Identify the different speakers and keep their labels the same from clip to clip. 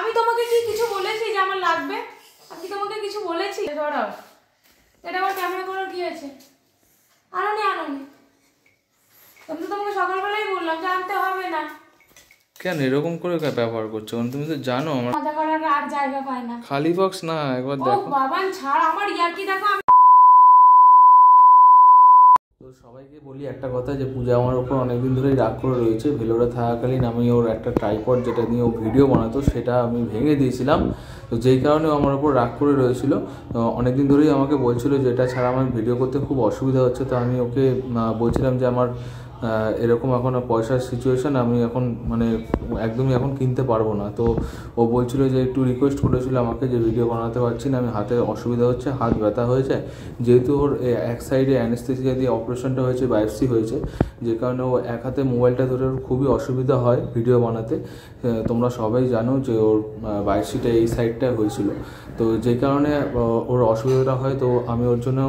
Speaker 1: আমি তোমাকে কি কিছু বলেছি যে আমার লাগবে? আমি তোমাকে কিছু বলেছি? ধরো এটা আবার ক্যামেরা করার কি আছে? আনোনি আমি তো তোমাকে সকালবেলাই বললাম যে আনতে হবে না।
Speaker 2: কেন এরকম করে ব্যবহার করছো? তুমি তো জানো আমার
Speaker 1: মজা করার আর জায়গা পায় না।
Speaker 2: খালি বক্স না, একবার
Speaker 1: ও
Speaker 2: দেখো।
Speaker 1: বাবান ছাড়, আমার ইয়ার্কি দেখো।
Speaker 2: তো সবাইকে বলি একটা কথা, যে পূজা আমার ওপর অনেকদিন ধরেই রাগ করে রয়েছে। ভেলোরে থাকাকালীন আমি ওর একটা ট্রাইপড যেটা নিয়ে ও ভিডিও বানাতো সেটা আমি ভেঙে দিয়েছিলাম। তো যেই কারণে আমার ওপর রাগ করে রয়েছিল। অনেকদিন ধরেই আমাকে বলছিল যে এটা ছাড়া আমার ভিডিও করতে খুব অসুবিধা হচ্ছে। তো আমি ওকে বলছিলাম যে আমার এরকম এখন পয়সার সিচুয়েশান, আমি এখন মানে একদমই এখন কিনতে পারবো না। তো ও বলছিল যে একটু রিকোয়েস্ট করেছিল আমাকে যে ভিডিও বানাতে পারছি না, আমি হাতে অসুবিধা হচ্ছে, হাত ব্যথা হয়ে যায়। যেহেতু ওর এক সাইডে অ্যানেস্থেসিয়া দিয়ে অপারেশনটা হয়েছে, বায়োপসি হয়েছে, যে কারণে ও এক হাতে মোবাইলটা ধরে ওর খুবই অসুবিধা হয় ভিডিও বানাতে। তোমরা সবাই জানো যে ওর বায়োপসিটা এই সাইডটা হয়েছিল। তো যে কারণে ওর অসুবিধাটা হয়। তো আমি ওর জন্য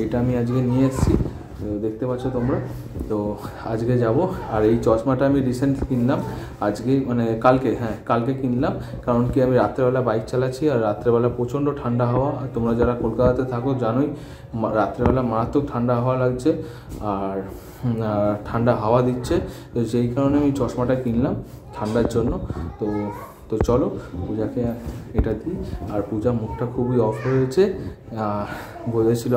Speaker 2: এটা আমি আজকে নিয়ে এসেছি, দেখতে পাচ্ছ তোমরা। তো আজকে যাব। আর এই চশমাটা আমি রিসেন্ট কিনলাম, আজকে মানে কালকে কিনলাম। কারণ কি আমি রাত্রেবেলা বাইক চালাচ্ছি, আর রাত্রেবেলা প্রচণ্ড ঠান্ডা হাওয়া। তোমরা যারা কলকাতাতে থাকো জানোই রাত্রেবেলা মারাত্মক ঠান্ডা হাওয়া লাগছে, আর ঠান্ডা হাওয়া দিচ্ছে। তো যেই কারণে আমি চশমাটা কিনলাম ঠান্ডার জন্য। তো চলো পূজাকে এটা দিই। আর পূজা মুখটা খুবই অফ হয়েছে, বলেছিল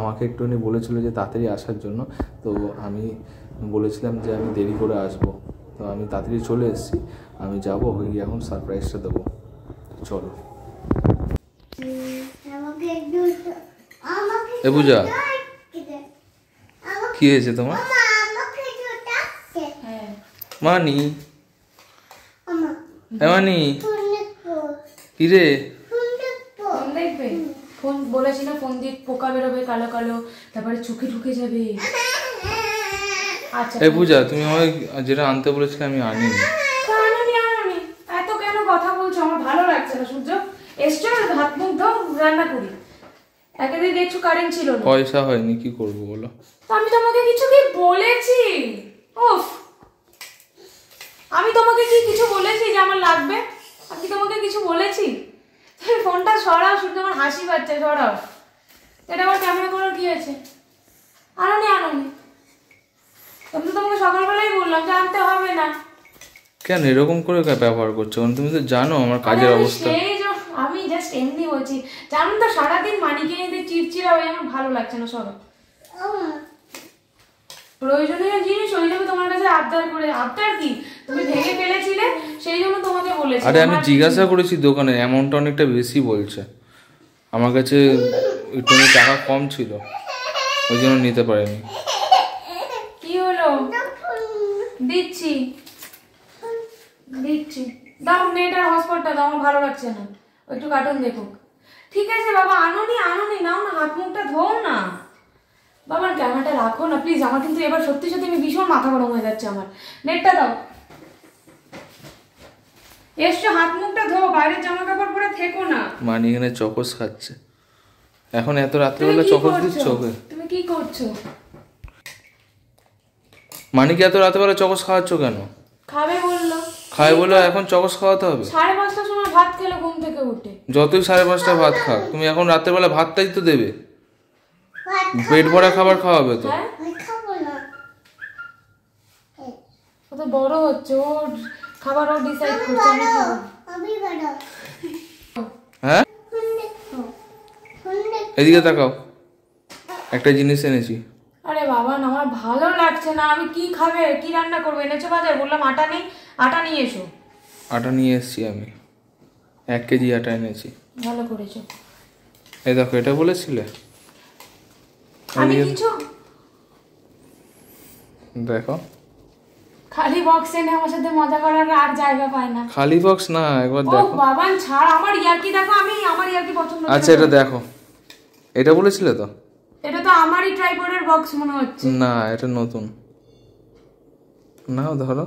Speaker 2: আমাকে একটুখানি বলেছিল যে তাড়াতাড়ি আসার জন্য। তো আমি বলেছিলাম যে আমি দেরি করে আসবো। তো আমি তাড়াতাড়ি চলে এসেছি, আমি যাবো গিয়ে এখন সারপ্রাইজটা দেবো। চলো। এ পূজা, কি হয়েছে তোমার? মানি মানি কি রে?
Speaker 1: দেখবে ফোন বলেছি না, ফোন দিয়ে পোকা বেরোবে কালো কালো, তারপরে চোখে ঢুকে যাবে। আচ্ছা
Speaker 2: এই পূজা, তুমি আমাকে যেটা আনতে বলেছিলে আমি আনিনি।
Speaker 1: আনোনি এত কেন কথা বলছো? আমার ভালো লাগছে না। সূর্য এসছো, হাত মুখ ধো, রান্না করি। একেবারে দেখছো কারেন্ট ছিল না,
Speaker 2: পয়সা হয়নি, কি করবো বলো?
Speaker 1: তো আমি তোমাকে কিছু কি বলেছি? উফ, আমি তোমাকে কি কিছু বলেছি যে আমার লাগবে? আমি তোমাকে কিছু বলেছি? তুমি ফোনটা সরাও, শুধু আমার হাসি পাচ্ছে, সরাও। এটা আবার ক্যামেরা করার কি আছে? আনোনি আমি তো তোমাকে সকালবেলাই বললাম যে আনতে হবে না।
Speaker 2: কেন এরকম করে ব্যবহার করছো? তুমি তো জানো আমার কাজের অবস্থা।
Speaker 1: আমি জাস্ট এমনি বলছি, জানো তো সারাদিন মানিকে নিতে চিড়চিড়া হয়ে আমার ভালো লাগছে না। সরো, প্রয়োজনীয় জিনিস ওই জন্য তোমার কাছে আবদার করে। আবদার কি? তুমি ভেঙে ফেলেছিলে, সেই জন্য তোমাকে বলেছি।
Speaker 2: আরে আমি জিজ্ঞাসা করেছি দোকানে, অ্যামাউন্টটা অনেকটা বেশি বলছে। আমার কাছে একটু টাকা কম ছিল, ওই জন্য নিতে পারিনি।
Speaker 1: কি হলো? দিচ্ছি দাও, মেয়েটার হসপিটালটা দাও, আমার ভালো লাগছে না। একটু কার্টুন দেখুক। ঠিক আছে বাবা, আনোনি নাও না, হাত মুখটা ধোও না। বাবার ক্যামেরাটা রাখো না প্লিজ। আমার কিন্তু এবার সত্যি আমি ভীষণ মাথা গরম হয়ে যাচ্ছে। আমার নেটটা দাও। এসছো, হাত মুখটা ধো, বাইরের জামা কাপড় পরে থেকো না।
Speaker 2: মানি এখানে চকোস খাচ্ছে। এখন এত রাত্রেবেলা চকোস দিচ্ছ ওকে?
Speaker 1: তুমি কি করছো?
Speaker 2: মানিকে এত রাত্রেবেলা চকোস খাওয়াচ্ছ কেন?
Speaker 1: খাবে বললো।
Speaker 2: খায় বলে এখন চকোস খাওয়াতে হবে?
Speaker 1: 5:30টার সময় ভাত খেলো ঘুম থেকে উঠে।
Speaker 2: যতই 5:30 ভাত খাক, তুমি এখন রাত্রেবেলা ভাতটাই তো দেবে, পেট ভরা খাবার খাওয়াবে তো।
Speaker 1: ও তো বড় হচ্ছে, ওর খাবার ও ডিসাইড করছে।
Speaker 2: হ্যাঁ, এদিকে তাকাও, একটা জিনিস এনেছি।
Speaker 1: আরে বাবা না, আমার ভালো লাগছে না। আমি কি খাবে, কি রান্না করবে? এনেছো বাজার? বললাম আটা নেই, আটা নিয়ে এসো।
Speaker 2: আটা নিয়ে এসেছি আমি, 1 কেজি আটা এনেছি।
Speaker 1: ভালো করেছো।
Speaker 2: এই দেখো, এটা বলেছিলে
Speaker 1: আমি কিছু
Speaker 2: দেখো।
Speaker 1: খালি বক্স এনে আমার সাথে মজা করার আর জায়গা পায় না।
Speaker 2: খালি বক্স না, একবার
Speaker 1: ও
Speaker 2: দেখো।
Speaker 1: বাবান ছাড়, আমার ইয়ার্কি দেখো। আমি আমার ইয়ার্কি পছন্দ করি।
Speaker 2: আচ্ছা এটা দেখো, এটা বলেছিলে তো?
Speaker 1: এটা তো আমারই ট্রাইপডের বক্স মনে হচ্ছে।
Speaker 2: না, এটা নতুন। নাও ধরো।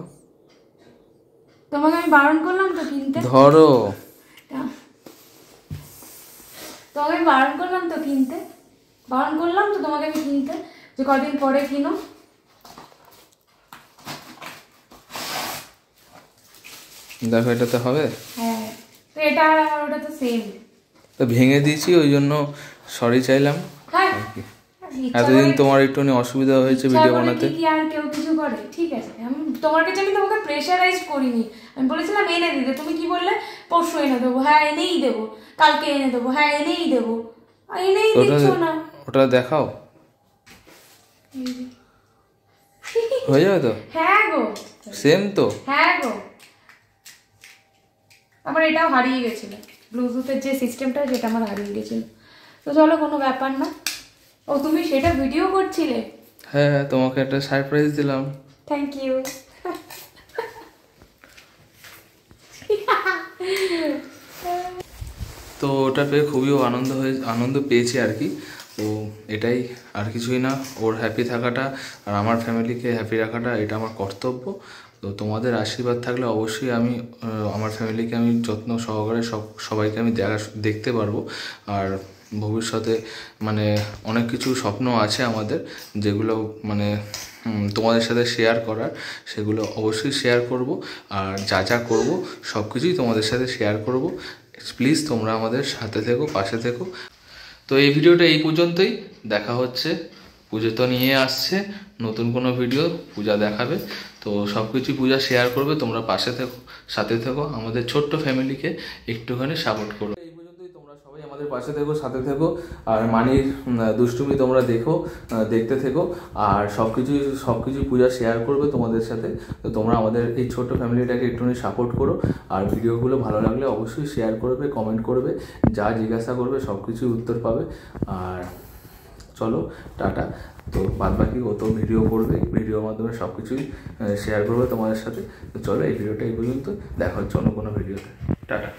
Speaker 1: তোমাকে আমি বারণ করলাম তো কিনতে।
Speaker 2: ধরো।
Speaker 1: তোমাকে আমি বারণ করলাম তো কিনতে। বারণ করলাম তো তোমাকে আমি কিনতে, যে কদিন পরে কিনো।
Speaker 2: দেখো, এটাতে হবে?
Speaker 1: হ্যাঁ এটা আর ওটা তো সেম।
Speaker 2: তো ভেঙে দিয়েছি, ওই জন্য সরি চাইলাম
Speaker 1: হ্যাঁ,
Speaker 2: আর কি। এতদিন তোমার একটু অসুবিধা হয়েছে ভিডিও বানাতে।
Speaker 1: কি আর কেউ কিছু করে? ঠিক আছে, আমি তোমার কাছে আমি তোমাকে প্রেশারাইজ করিনি। আমি বলেছিলাম এনে দিতে, তুমি কি বললে পরশু এনে দেবো, হ্যাঁ এনেই দেবো, কালকে এনে দেবো, হ্যাঁ এনেই দেবো, এনেই দিচ্ছ না।
Speaker 2: ওটা দেখাও, হয়ে যাবে তো?
Speaker 1: হ্যাঁ গো,
Speaker 2: সেম তো।
Speaker 1: হ্যাঁ গো, আমার এটাও হারিয়ে গেছিল, ব্লুটুথের যে সিস্টেমটা যেটা আমার হারিয়ে গেছিল। তো চলো, কোনো ব্যাপার না। ও তুমি সেটা ভিডিও করছিলে?
Speaker 2: হ্যাঁ, তোমাকে একটা সারপ্রাইজ দিলাম।
Speaker 1: Thank you.
Speaker 2: তো ওটা পেয়ে খুবই আনন্দ পেয়েছি আর কি। তো এটাই, আর কিছুই না। ওর হ্যাপি থাকাটা আর আমার ফ্যামিলিকে হ্যাপি রাখাটা এটা আমার কর্তব্য। তো তোমাদের আশীর্বাদ থাকলে অবশ্যই আমি আমার ফ্যামিলিকে আমি যত্ন সহকারে সবাইকে আমি দেখতে পারবো। আর ভবিষ্যতে মানে অনেক কিছু স্বপ্ন আছে আমাদের, যেগুলো মানে তোমাদের সাথে শেয়ার করার, সেগুলো অবশ্যই শেয়ার করব। আর যা যা করবো সব কিছুই তোমাদের সাথে শেয়ার করব। প্লিজ তোমরা আমাদের সাথে থেকো, পাশে থেকো। তো এই ভিডিওটা এই পর্যন্তই। দেখা হচ্ছে, পুজো তো নিয়ে আসছে, নতুন কোনো ভিডিও পূজা দেখাবে। তো সব কিছুই পূজা শেয়ার করবে, তোমরা পাশে থেকো, সাথে থেকো, আমাদের ছোট্ট ফ্যামিলিকে একটুখানি সাপোর্ট করো। এই পর্যন্তই, তোমরা সবাই আমাদের পাশে থেকো, সাথে থেকো। আর মানির দুষ্টুমি তোমরা দেখতে থেকো। আর সব কিছুই পূজা শেয়ার করবে তোমাদের সাথে। তো তোমরা আমাদের এই ছোট্ট ফ্যামিলিটাকে একটুখানি সাপোর্ট করো। আর ভিডিওগুলো ভালো লাগলে অবশ্যই শেয়ার করবে, কমেন্ট করবে, যা জিজ্ঞাসা করবে সব কিছুই উত্তর পাবে। আর চলো, টাটা। তো বাদবাকি ও তো ভিডিও করবে, ভিডিওর মাধ্যমে সব কিছুই শেয়ার করবে তোমাদের সাথে। তো চলো, এই ভিডিওটা এই পর্যন্ত। দেখা হচ্ছে অন্য কোনো ভিডিওতে। টাটা।